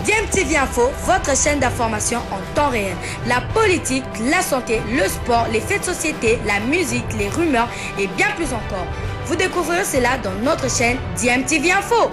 DMTV Info, votre chaîne d'information en temps réel. La politique, la santé, le sport, les faits de société, la musique, les rumeurs et bien plus encore. Vous découvrirez cela dans notre chaîne DMTV Info.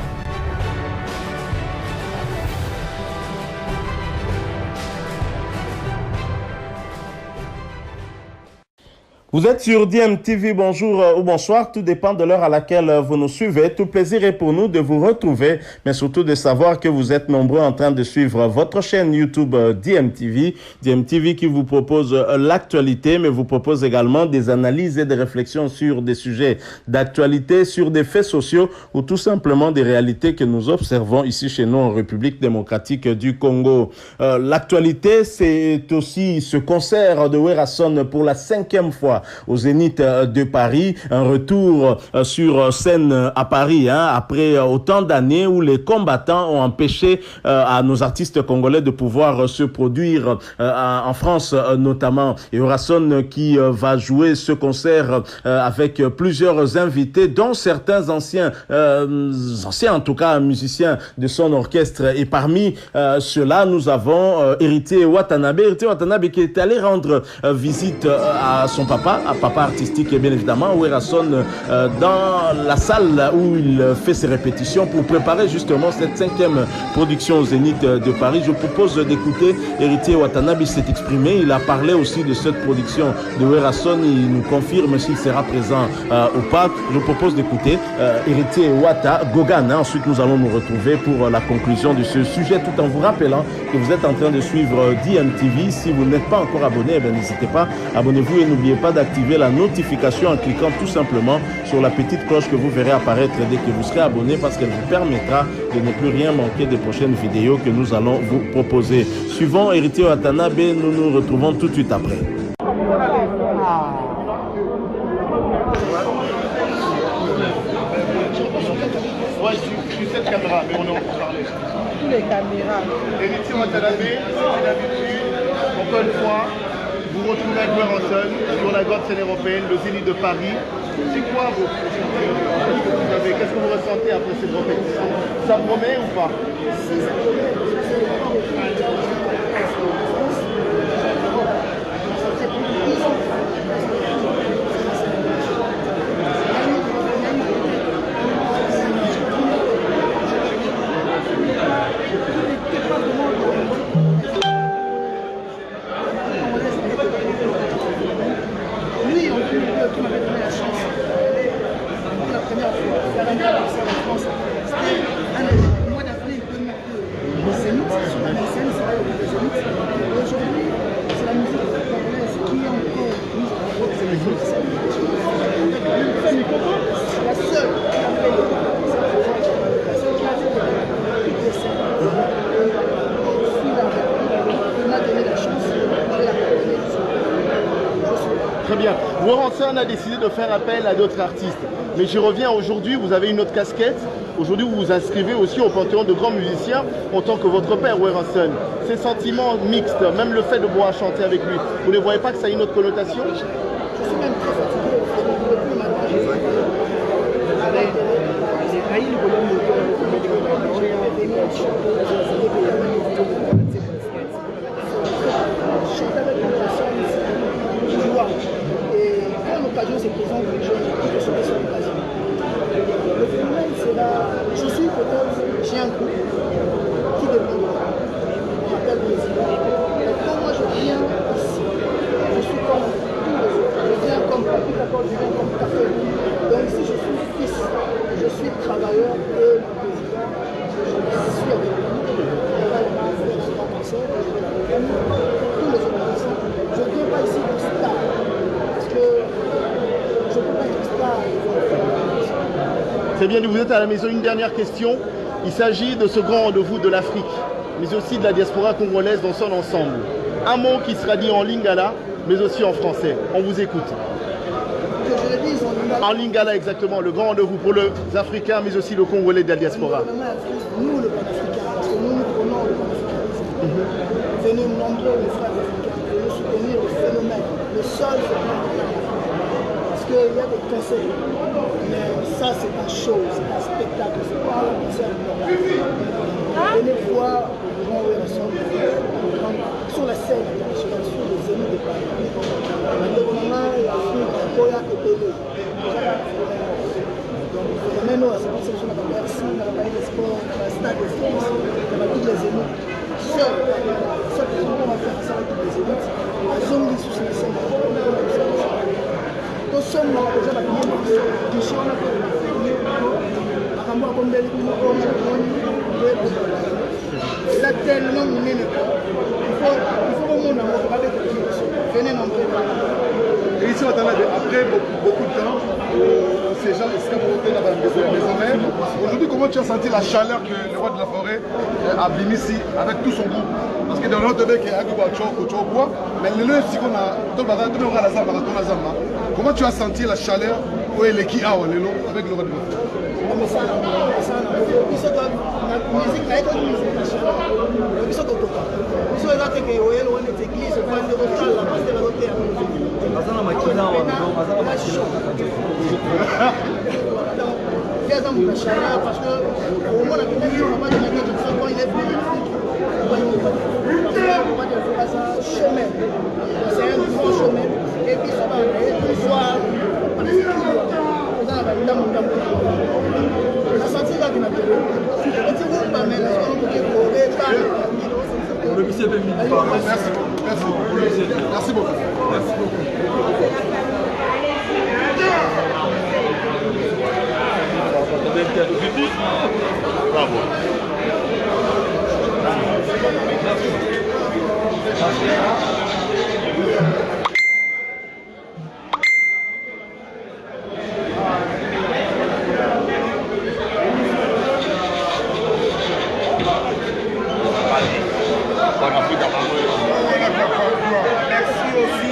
Vous êtes sur DMTV, bonjour ou bonsoir, tout dépend de l'heure à laquelle vous nous suivez. Tout plaisir est pour nous de vous retrouver, mais surtout de savoir que vous êtes nombreux en train de suivre votre chaîne YouTube DMTV. DMTV qui vous propose l'actualité, mais vous propose également des analyses et des réflexions sur des sujets d'actualité, sur des faits sociaux ou tout simplement des réalités que nous observons ici chez nous en République démocratique du Congo. L'actualité, c'est aussi ce concert de Werason pour la 5e fois au Zénith de Paris, un retour sur scène à Paris, après autant d'années où les combattants ont empêché à nos artistes congolais de pouvoir se produire en France notamment. Et Werason qui va jouer ce concert avec plusieurs invités, dont certains anciens en tout cas musiciens de son orchestre. Et parmi ceux-là, nous avons Héritier Watanabe. Héritier Watanabe qui est allé rendre visite à son papa artistique et bien évidemment Werason dans la salle où il fait ses répétitions pour préparer justement cette 5e production au Zénith de Paris. Je propose d'écouter Héritier Watanabe, il s'est exprimé, il a parlé aussi de cette production de Werason, il nous confirme s'il sera présent ou pas. Je propose d'écouter Héritier Wata Gogan. Ensuite nous allons nous retrouver pour la conclusion de ce sujet, tout en vous rappelant que vous êtes en train de suivre DMTV. Si vous n'êtes pas encore abonné, n'hésitez pas, abonnez-vous et n'oubliez pas d'activer la notification en cliquant tout simplement sur la petite cloche que vous verrez apparaître dès que vous serez abonné, parce qu'elle vous permettra de ne plus rien manquer des prochaines vidéos que nous allons vous proposer. Suivant Héritier Watanabe, nous nous retrouvons tout de suite après. Ouais, je suis cette caméra, mais on est en train de parler. Tous les caméras. Héritier Watanabe, c'est l'habitude, encore une fois, vous retrouvez avec Werason sur la grande scène européenne, le Zénith de Paris. C'est quoi vos projets? Qu'est-ce que vous ressentez après cette répétition? Ça promet ou pas? Très bien. Werason a décidé de faire appel à d'autres artistes. Mais j'y reviens aujourd'hui, vous avez une autre casquette. Aujourd'hui, vous vous inscrivez aussi au panthéon de grands musiciens en tant que votre père, Werason. Ces sentiments mixtes, même le fait de pouvoir chanter avec lui, vous ne voyez pas que ça a une autre connotation? Je suis même très fatigué. Et quand l'occasion se présente, je serai sur l'occasion. Le phénomène, c'est là, je suis peut-être, j'ai un groupe qui dépend, on appelle président. Et quand moi je viens ici, je suis comme tous les autres. Je viens comme Papi D'accord, je viens comme Café. Donc ici, je suis fils, je suis travailleur et le président, je suis avec lui. Je suis en concert, je vais avec tous les organismes. Je ne viens pas ici pour star, parce que je ne peux pas être star. C'est bien, vous êtes à la maison. Une dernière question. Il s'agit de ce grand rendez-vous de l'Afrique, mais aussi de la diaspora congolaise dans son ensemble. Un mot qui sera dit en lingala, mais aussi en français. On vous écoute. Que je le dise en lingala. En lingala, exactement. Le grand rendez-vous pour les Africains, mais aussi le Congolais de la diaspora. Nous, le panafricain, parce que nous, nous prenons le panafricanisme. Venez nombreux, les frères africains, venez soutenir le phénomène, le seul phénomène. Parce qu'il y a des concerts, mais ça, c'est un show, c'est un spectacle, c'est pas un concert. Venez voir a des fonds ici, il y a toutes les élites. Seul président qu'on va faire ça avec toutes les élites, les hommes qui sont sur les scènes. Donc, sommes là, déjà, la première mission, on a fait là tellement il faut au monde venez nombreux. Et ici, après beaucoup de temps, ces gens escamotés dans la maison mère. Aujourd'hui, comment tu as senti la chaleur que le roi de la forêt a mis ici avec tout son groupe? Parce que dans l'autre bec, il y a mais le lieu, si on a comment tu as senti la chaleur avec le roi de la forêt? Parce que au moins la chemin. C'est un grand chemin. Et puis ça va aller le soir. La santé là qui n'a pas de merci beaucoup. Bravo. Merci aussi.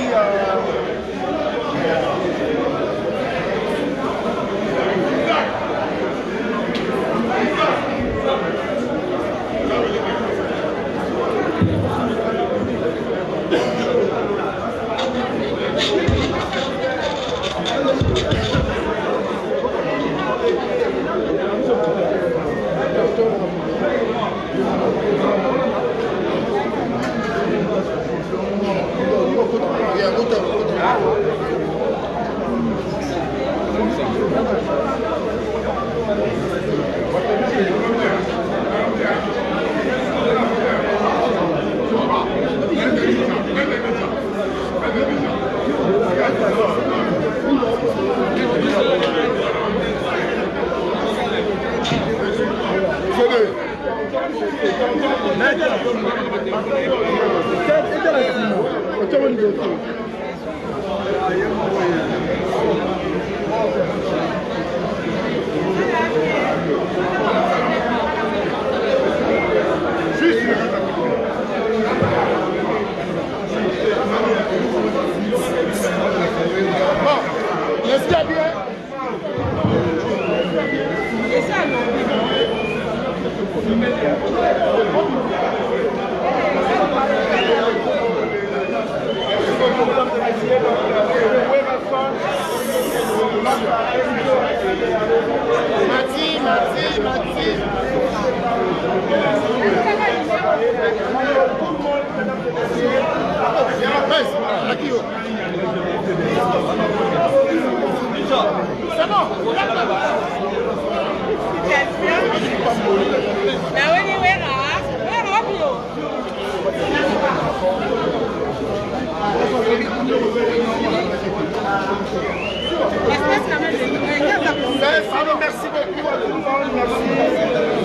Merci beaucoup à tout le monde, merci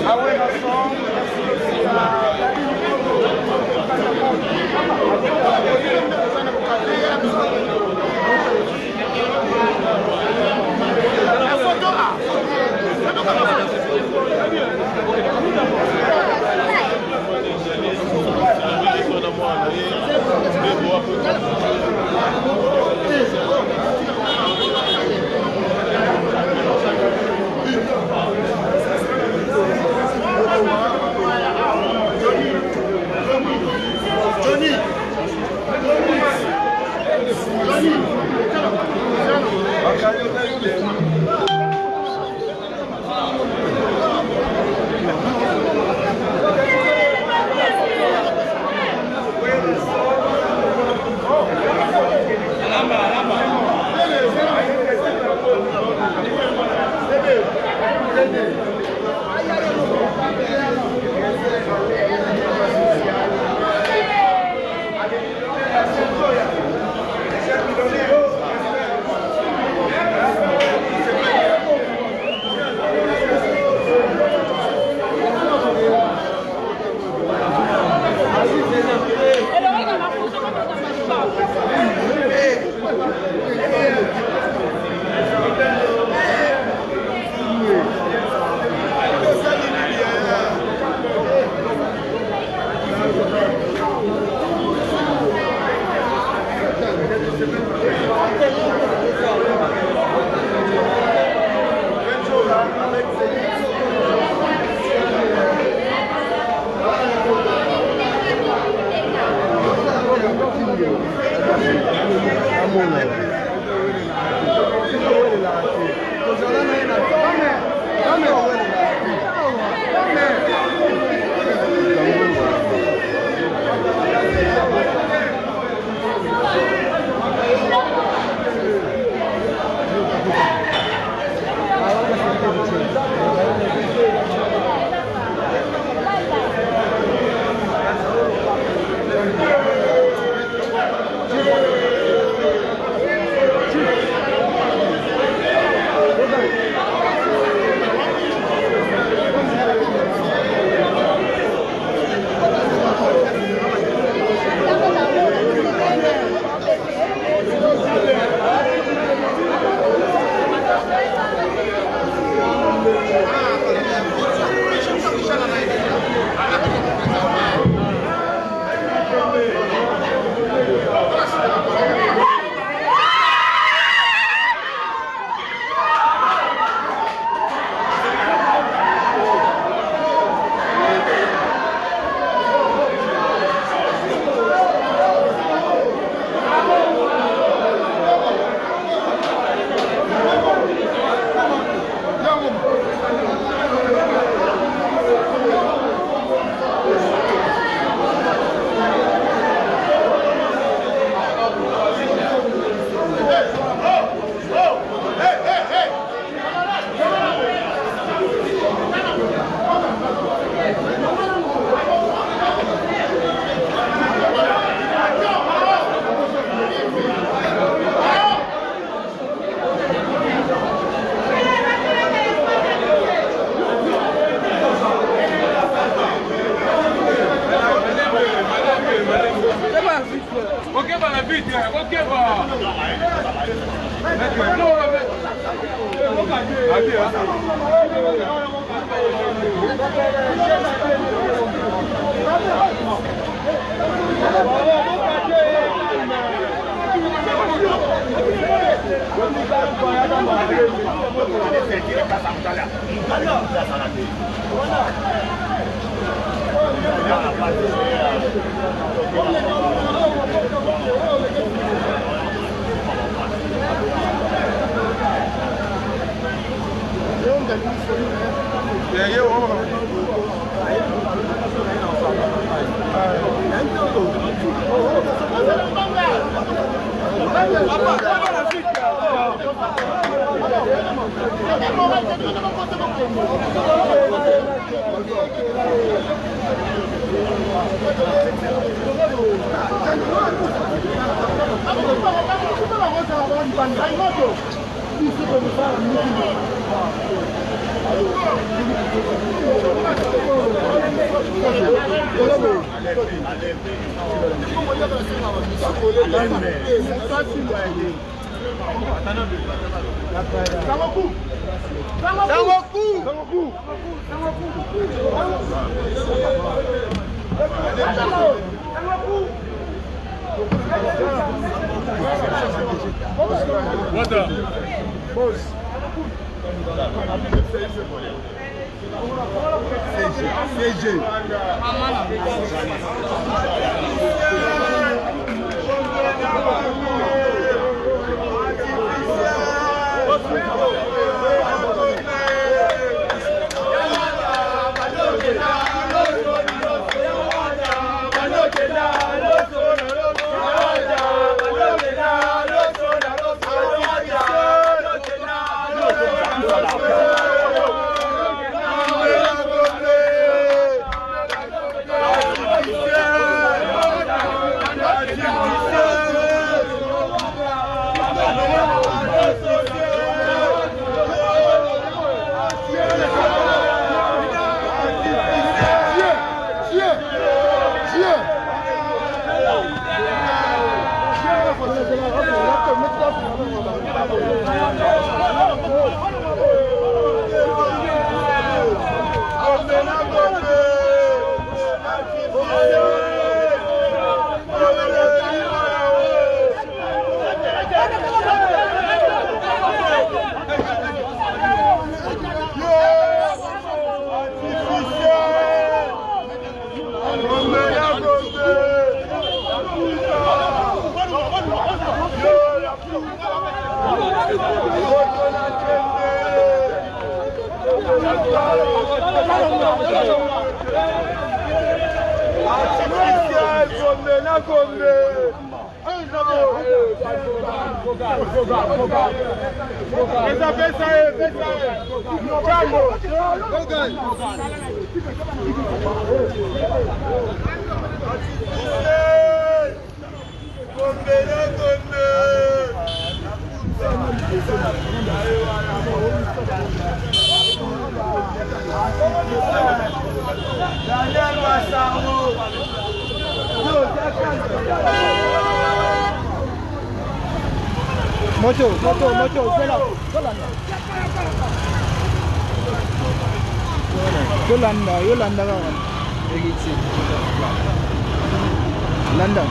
à Wémasson, merci aussi à Moto, Yolanda, London.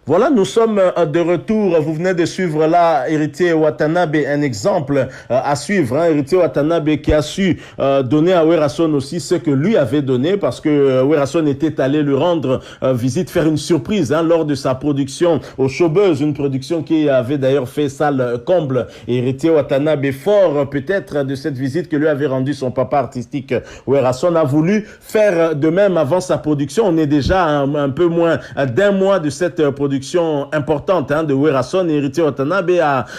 Voilà, nous sommes de retour. Vous venez de suivre là Héritier Watanabe, un exemple à suivre. Héritier Watanabe qui a su donner à Werrason aussi ce que lui avait donné, parce que Werrason était allé lui rendre visite, faire une surprise lors de sa production au Showbuzz, une production qui avait d'ailleurs fait salle comble. Et Héritier Watanabe, fort peut-être de cette visite que lui avait rendue son papa artistique Werrason, a voulu faire de même avant sa production. On est déjà un peu moins d'un mois de cette production importante de Werrason, et Héritier Watanabe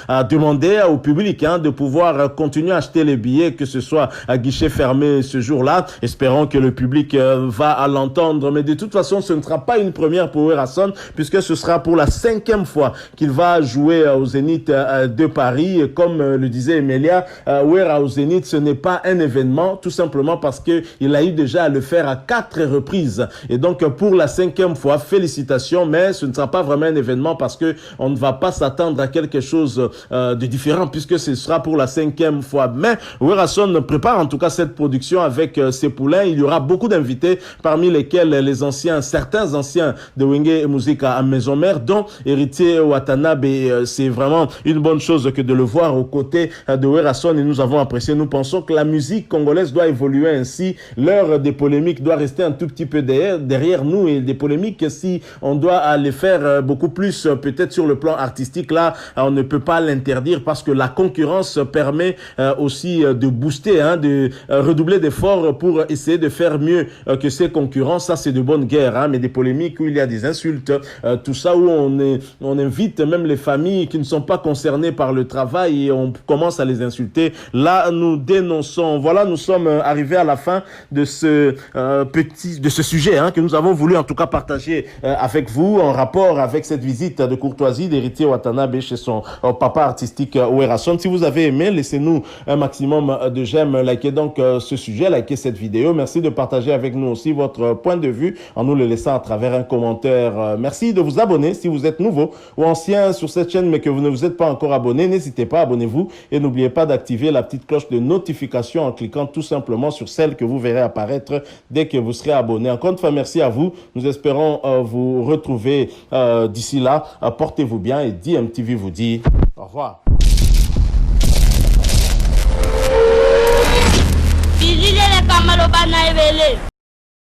a demandé au public de pouvoir continuer à acheter les billets, que ce soit à guichet fermé ce jour-là. Espérons que le public va à l'entendre, mais de toute façon ce ne sera pas une première pour Werrason, puisque ce sera pour la 5e fois qu'il va jouer au Zénith de Paris. Et comme le disait Emilia, Wera au Zénith, ce n'est pas un événement, tout simplement parce que il a eu déjà à le faire à 4 reprises, et donc pour la 5e fois, félicitations, mais ce ne sera pas vraiment un événement, parce que on ne va pas s'attendre à quelque chose de différent, puisque ce sera pour la 5e fois. Mais Werrason prépare en tout cas cette production avec ses poulains. Il y aura beaucoup d'invités, parmi lesquels certains anciens de Wenge Musique à Maison Mère, dont Héritier Watanabe. C'est vraiment une bonne chose que de le voir aux côtés de Werrason, et nous avons apprécié. Nous pensons que la musique congolaise doit évoluer ainsi. L'heure des polémiques doit rester un tout petit peu derrière nous, et des polémiques, si on doit aller faire beaucoup plus peut-être sur le plan artistique, là on ne peut pas l'interdire, parce que la concurrence permet aussi de booster, de redoubler d'efforts pour essayer de faire mieux que ses concurrents. Ça c'est de bonne guerre, mais des polémiques où il y a des insultes, tout ça où on invite même les familles qui ne sont pas concernées par le travail et on commence à les insulter. Là nous dénonçons. Voilà, nous sommes arrivés à la fin de ce sujet que nous avons voulu en tout cas partager avec vous, en rapport avec cette visite de courtoisie d'Héritier Watanabe chez son papa artistique Werrason. Si vous avez aimé, laissez-nous un maximum de j'aime, likez donc ce sujet, likez cette vidéo. Merci de partager avec nous aussi votre point de vue en nous le laissant à travers un commentaire. Merci de vous abonner si vous êtes nouveau ou ancien sur cette chaîne mais que vous ne vous êtes pas encore abonné. N'hésitez pas, abonnez-vous, et n'oubliez pas d'activer la petite cloche de notification en cliquant tout simplement sur celle que vous verrez apparaître dès que vous serez abonné. Encore une fois, merci à vous. Nous espérons vous retrouver d'ici là. Portez-vous bien, et DMTV vous dit au revoir.